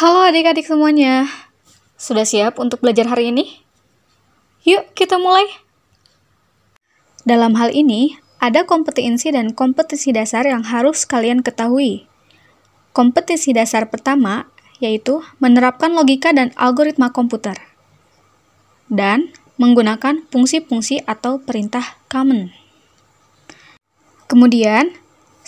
Halo adik-adik semuanya, sudah siap untuk belajar hari ini? Yuk kita mulai. Dalam hal ini, ada kompetensi dan kompetisi dasar yang harus kalian ketahui. Kompetisi dasar pertama yaitu menerapkan logika dan algoritma komputer, dan menggunakan fungsi-fungsi atau perintah common. Kemudian,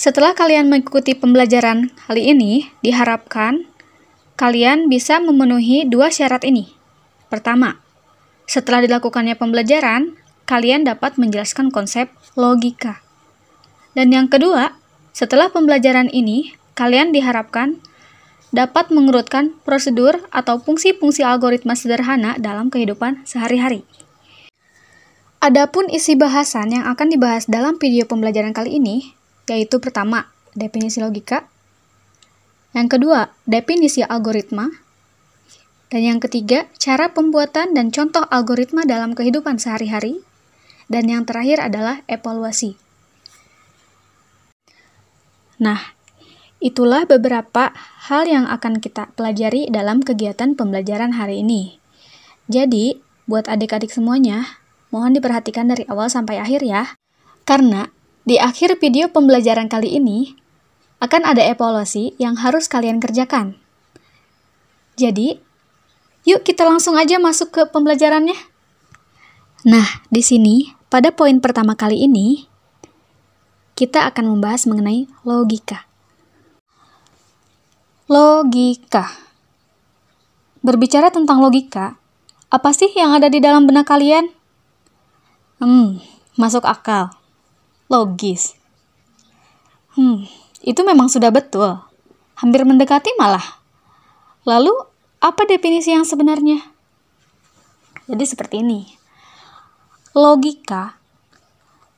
setelah kalian mengikuti pembelajaran kali ini, diharapkan kalian bisa memenuhi dua syarat ini. Pertama, setelah dilakukannya pembelajaran, kalian dapat menjelaskan konsep logika. Dan yang kedua, setelah pembelajaran ini, kalian diharapkan dapat mengurutkan prosedur atau fungsi-fungsi algoritma sederhana dalam kehidupan sehari-hari. Adapun isi bahasan yang akan dibahas dalam video pembelajaran kali ini, yaitu pertama, definisi logika, yang kedua, definisi algoritma, dan yang ketiga, cara pembuatan dan contoh algoritma dalam kehidupan sehari-hari, dan yang terakhir adalah evaluasi. Nah, itulah beberapa hal yang akan kita pelajari dalam kegiatan pembelajaran hari ini. Jadi, buat adik-adik semuanya, mohon diperhatikan dari awal sampai akhir ya, karena di akhir video pembelajaran kali ini, akan ada evaluasi yang harus kalian kerjakan. Jadi, yuk kita langsung aja masuk ke pembelajarannya. Nah, di sini, pada poin pertama kali ini, kita akan membahas mengenai logika. Logika. Berbicara tentang logika, apa sih yang ada di dalam benak kalian? Masuk akal. Logis. Itu memang sudah betul. Hampir mendekati malah. Lalu, apa definisi yang sebenarnya? Jadi seperti ini. Logika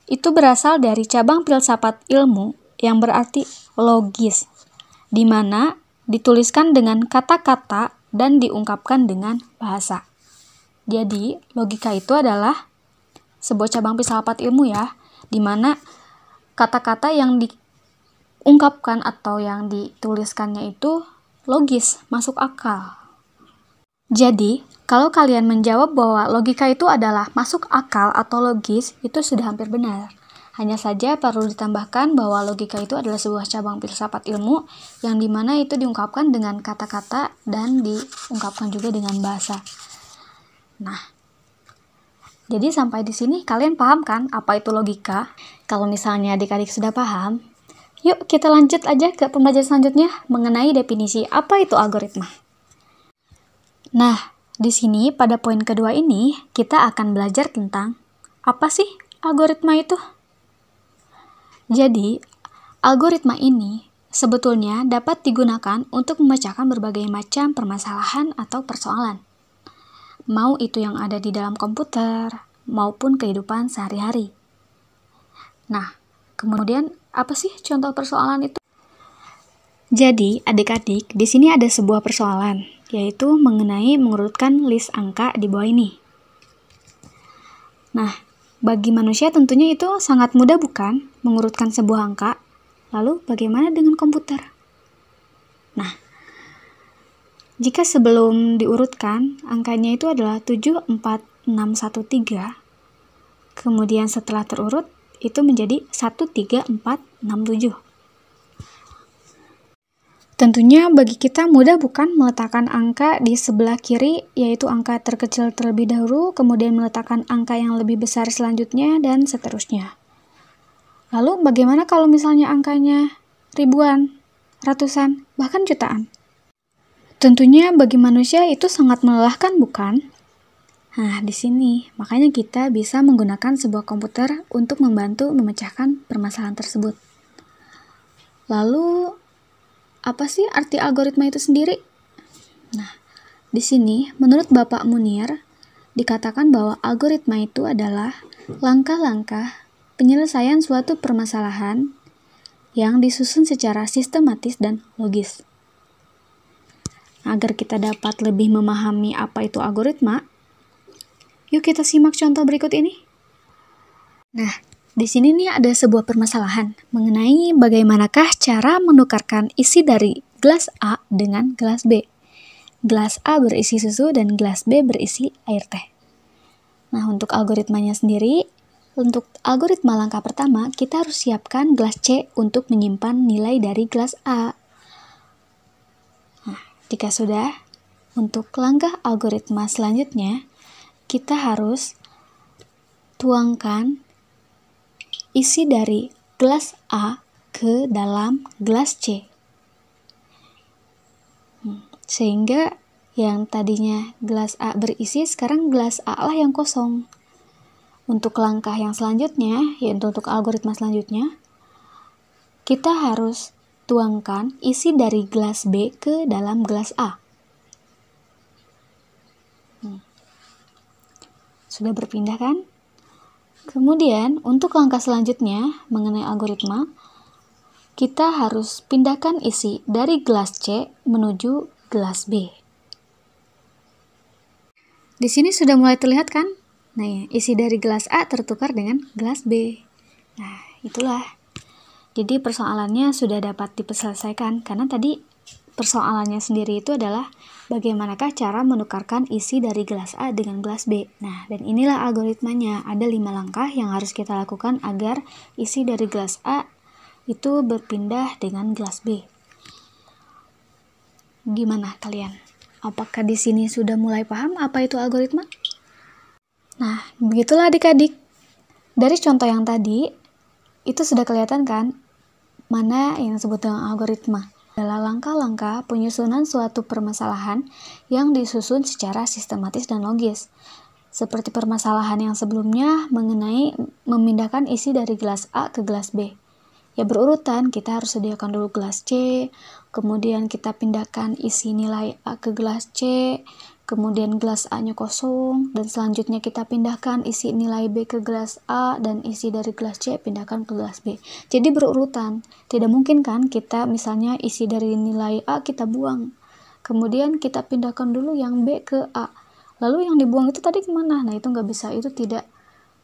itu berasal dari cabang filsafat ilmu yang berarti logis, di mana dituliskan dengan kata-kata dan diungkapkan dengan bahasa. Jadi, logika itu adalah sebuah cabang filsafat ilmu ya, di mana kata-kata yang diungkapkan atau yang dituliskannya itu logis, masuk akal. Jadi, kalau kalian menjawab bahwa logika itu adalah masuk akal atau logis, itu sudah hampir benar. Hanya saja perlu ditambahkan bahwa logika itu adalah sebuah cabang filsafat ilmu yang dimana itu diungkapkan dengan kata-kata dan diungkapkan juga dengan bahasa. Nah, jadi sampai di sini kalian paham kan apa itu logika? Kalau misalnya adik-adik sudah paham, yuk kita lanjut aja ke pembelajaran selanjutnya mengenai definisi apa itu algoritma. Nah, di sini pada poin kedua ini kita akan belajar tentang apa sih algoritma itu? Jadi, algoritma ini sebetulnya dapat digunakan untuk memecahkan berbagai macam permasalahan atau persoalan. Mau itu yang ada di dalam komputer maupun kehidupan sehari-hari. Nah, kemudian apa sih contoh persoalan itu? Jadi, adik-adik, di sini ada sebuah persoalan, yaitu mengenai mengurutkan list angka di bawah ini. Nah, bagi manusia tentunya itu sangat mudah bukan mengurutkan sebuah angka? Lalu bagaimana dengan komputer? Nah, jika sebelum diurutkan, angkanya itu adalah 74613, kemudian setelah terurut, itu menjadi 13467. Tentunya bagi kita mudah bukan meletakkan angka di sebelah kiri, yaitu angka terkecil terlebih dahulu, kemudian meletakkan angka yang lebih besar selanjutnya, dan seterusnya. Lalu bagaimana kalau misalnya angkanya ribuan, ratusan, bahkan jutaan? Tentunya bagi manusia itu sangat melelahkan bukan? Nah, di sini makanya kita bisa menggunakan sebuah komputer untuk membantu memecahkan permasalahan tersebut. Lalu, apa sih arti algoritma itu sendiri? Nah, di sini menurut Bapak Munir dikatakan bahwa algoritma itu adalah langkah-langkah penyelesaian suatu permasalahan yang disusun secara sistematis dan logis. Agar kita dapat lebih memahami apa itu algoritma, yuk kita simak contoh berikut ini. Nah, di sini nih ada sebuah permasalahan mengenai bagaimanakah cara menukarkan isi dari gelas A dengan gelas B. gelas A berisi susu dan gelas B berisi air teh. Nah, untuk algoritmanya sendiri, untuk algoritma langkah pertama, kita harus siapkan gelas C untuk menyimpan nilai dari gelas A. Nah, jika sudah, untuk langkah algoritma selanjutnya, kita harus tuangkan isi dari gelas A ke dalam gelas C. Sehingga yang tadinya gelas A berisi, sekarang gelas A lah yang kosong. Untuk langkah yang selanjutnya, yaitu untuk algoritma selanjutnya, kita harus tuangkan isi dari gelas B ke dalam gelas A. Sudah berpindah kan? Kemudian, untuk langkah selanjutnya mengenai algoritma, kita harus pindahkan isi dari gelas C menuju gelas B. Di sini sudah mulai terlihat kan? Nah, isi dari gelas A tertukar dengan gelas B. Nah, itulah. Jadi persoalannya sudah dapat diselesaikan karena tadi persoalannya sendiri itu adalah bagaimanakah cara menukarkan isi dari gelas A dengan gelas B. Nah, dan inilah algoritmanya. Ada 5 langkah yang harus kita lakukan agar isi dari gelas A itu berpindah dengan gelas B. Gimana kalian? Apakah di sini sudah mulai paham apa itu algoritma? Nah, begitulah adik-adik. Dari contoh yang tadi, itu sudah kelihatan kan mana yang disebut dengan algoritma. Adalah langkah-langkah penyusunan suatu permasalahan yang disusun secara sistematis dan logis. Seperti permasalahan yang sebelumnya mengenai memindahkan isi dari gelas A ke gelas B. Ya berurutan, kita harus sediakan dulu gelas C, kemudian kita pindahkan isi nilai A ke gelas C, kemudian gelas A-nya kosong, dan selanjutnya kita pindahkan isi nilai B ke gelas A, dan isi dari gelas C pindahkan ke gelas B. Jadi berurutan. Tidak mungkin kan kita misalnya isi dari nilai A kita buang, kemudian kita pindahkan dulu yang B ke A. Lalu yang dibuang itu tadi kemana? Nah, itu nggak bisa. Itu tidak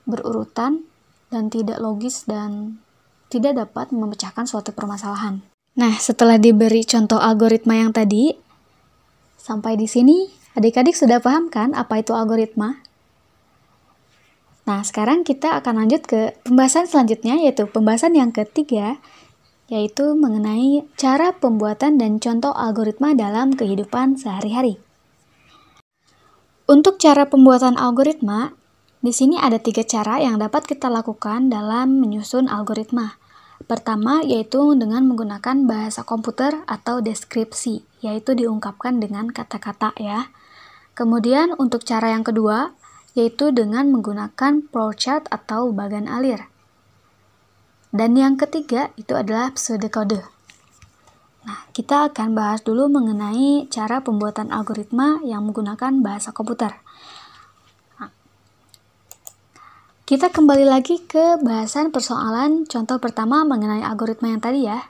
berurutan dan tidak logis dan tidak dapat memecahkan suatu permasalahan. Nah, setelah diberi contoh algoritma yang tadi, sampai di sini adik-adik sudah paham kan apa itu algoritma? Nah, sekarang kita akan lanjut ke pembahasan selanjutnya, yaitu pembahasan yang ketiga, yaitu mengenai cara pembuatan dan contoh algoritma dalam kehidupan sehari-hari. Untuk cara pembuatan algoritma, di sini ada 3 cara yang dapat kita lakukan dalam menyusun algoritma. Pertama, yaitu dengan menggunakan bahasa komputer atau deskripsi, yaitu diungkapkan dengan kata-kata ya. Kemudian untuk cara yang kedua, yaitu dengan menggunakan flowchart atau bagan alir. Dan yang ketiga, itu adalah pseudokode. Nah, kita akan bahas dulu mengenai cara pembuatan algoritma yang menggunakan bahasa komputer. Kita kembali lagi ke bahasan persoalan contoh pertama mengenai algoritma yang tadi ya.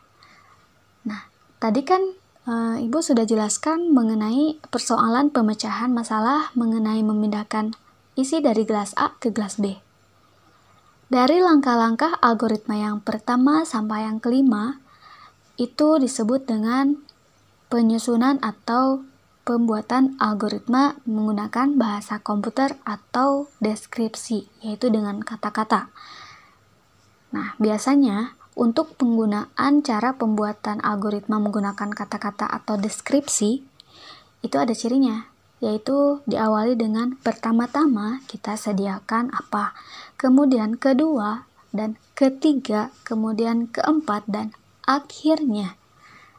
Nah, tadi kan Ibu sudah jelaskan mengenai persoalan pemecahan masalah mengenai memindahkan isi dari gelas A ke gelas B. Dari langkah-langkah algoritma yang pertama sampai yang kelima, itu disebut dengan penyusunan atau pembuatan algoritma menggunakan bahasa komputer atau deskripsi, yaitu dengan kata-kata. Nah, biasanya untuk penggunaan cara pembuatan algoritma menggunakan kata-kata atau deskripsi, itu ada cirinya, yaitu diawali dengan pertama-tama kita sediakan apa, kemudian kedua, dan ketiga, kemudian keempat, dan akhirnya.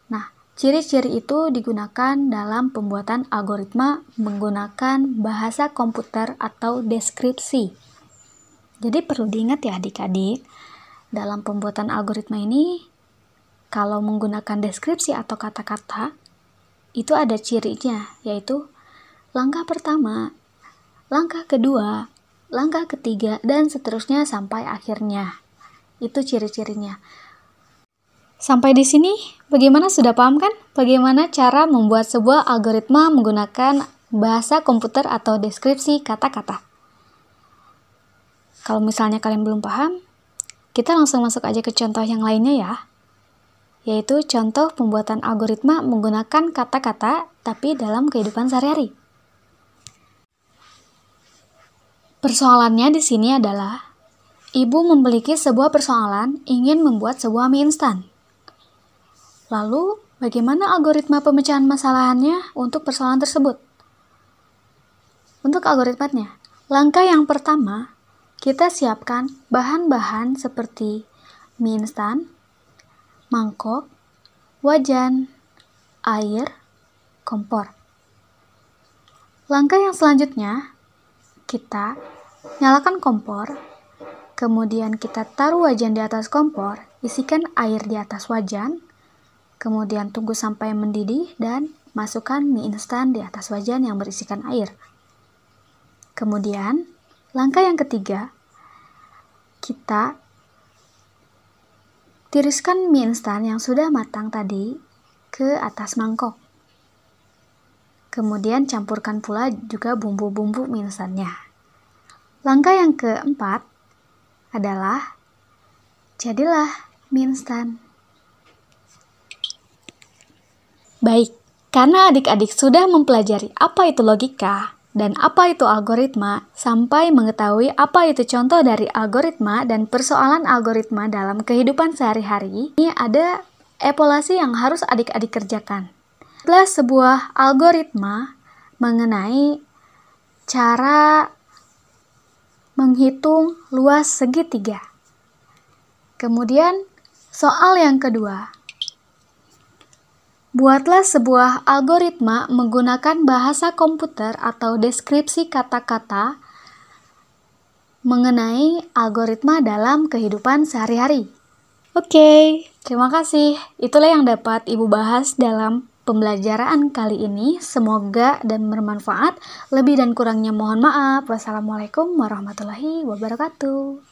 Nah, ciri-ciri itu digunakan dalam pembuatan algoritma menggunakan bahasa komputer atau deskripsi. Jadi perlu diingat ya adik-adik, dalam pembuatan algoritma ini, kalau menggunakan deskripsi atau kata-kata, itu ada cirinya, yaitu langkah pertama, langkah kedua, langkah ketiga, dan seterusnya sampai akhirnya. Itu ciri-cirinya. Sampai di sini, bagaimana sudah paham kan? Bagaimana cara membuat sebuah algoritma menggunakan bahasa komputer atau deskripsi kata-kata? Kalau misalnya kalian belum paham, kita langsung masuk aja ke contoh yang lainnya ya. yaitu contoh pembuatan algoritma menggunakan kata-kata tapi dalam kehidupan sehari-hari. Persoalannya di sini adalah ibu memiliki sebuah persoalan ingin membuat sebuah mie instan. Lalu, bagaimana algoritma pemecahan masalahannya untuk persoalan tersebut? Untuk algoritmanya, langkah yang pertama, kita siapkan bahan-bahan seperti mie instan, mangkok, wajan, air, kompor. Langkah yang selanjutnya, kita nyalakan kompor, kemudian kita taruh wajan di atas kompor, isikan air di atas wajan, kemudian tunggu sampai mendidih dan masukkan mie instan di atas wajan yang berisikan air. Kemudian, langkah yang ketiga, kita tiriskan mie instan yang sudah matang tadi ke atas mangkok. Kemudian campurkan pula juga bumbu-bumbu mie instannya. Langkah yang keempat adalah jadilah mie instan. Baik, karena adik-adik sudah mempelajari apa itu logika dan apa itu algoritma, sampai mengetahui apa itu contoh dari algoritma dan persoalan algoritma dalam kehidupan sehari-hari, ini ada evaluasi yang harus adik-adik kerjakan. Adalah sebuah algoritma mengenai cara menghitung luas segitiga. Kemudian, soal yang kedua. Buatlah sebuah algoritma menggunakan bahasa komputer atau deskripsi kata-kata mengenai algoritma dalam kehidupan sehari-hari. Oke, terima kasih. Itulah yang dapat Ibu bahas dalam pembelajaran kali ini. Semoga dan bermanfaat. Lebih dan kurangnya mohon maaf. Wassalamualaikum warahmatullahi wabarakatuh.